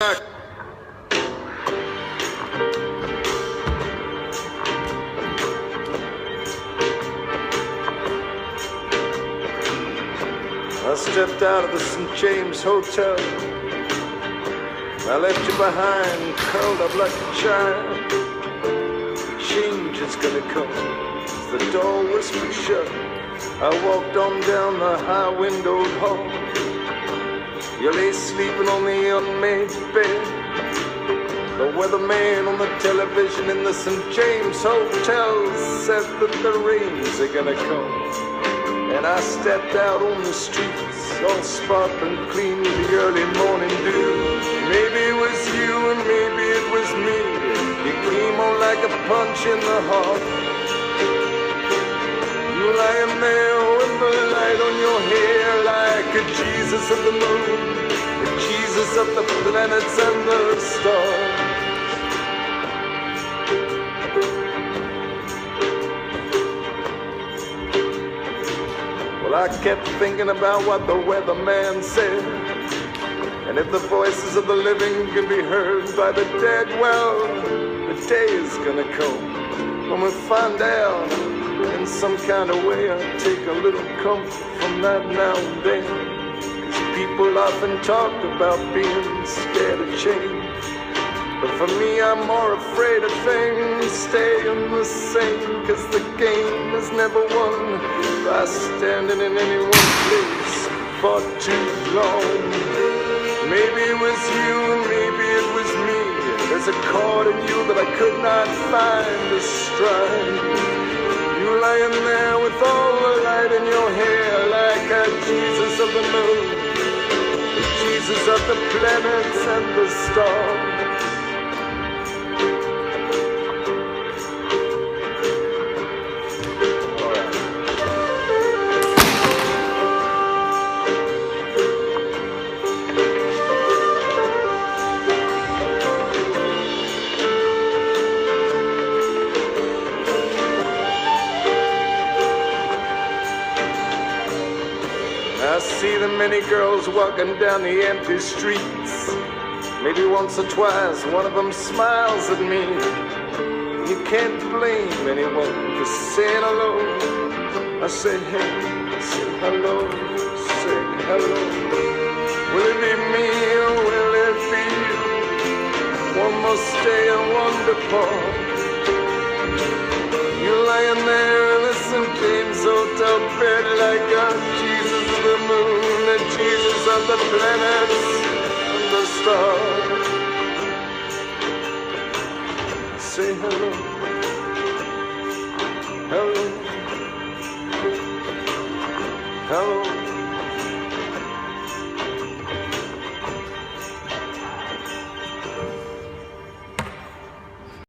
I stepped out of the St. James Hotel. I left you behind, curled up like a child. Change is gonna come as the door whispered shut. I walked on down the high-windowed hall. You lay sleeping on the unmade bed. The weatherman on the television in the St. James Hotel said that the rains are gonna come. And I stepped out on the streets, all sparkling clean with the early morning dew. Maybe it was you and maybe it was me. You came on like a punch in the heart. You lying there with the light on your hair, like a Jesus of the moon, a Jesus of the planets and the stars. Well, I kept thinking about what the weatherman said. And if the voices of the living can be heard by the dead, well, the day is gonna come when we find out in some kind of way. I take a little comfort from that now and then, 'cause people often talk about being scared of change. But for me, I'm more afraid of things staying the same, 'cause the game is never won by standing in any one place for too long. Maybe it was you and maybe it was me. There's a chord in you that I could not find to strike. You lying there with all the light in your hair, like a Jesus of the moon, the Jesus of the planets and the stars. I see the many girls walking down the empty streets. Maybe once or twice one of them smiles at me. You can't blame anyone for saying hello. I say hey, say hello, say hello. Will it be me or will it be you? One more stay and one depart. You lying there in the St. James Hotel bed like a Jesus of the moon, the Jesus of the planets and the stars. Say hello, hello, hello.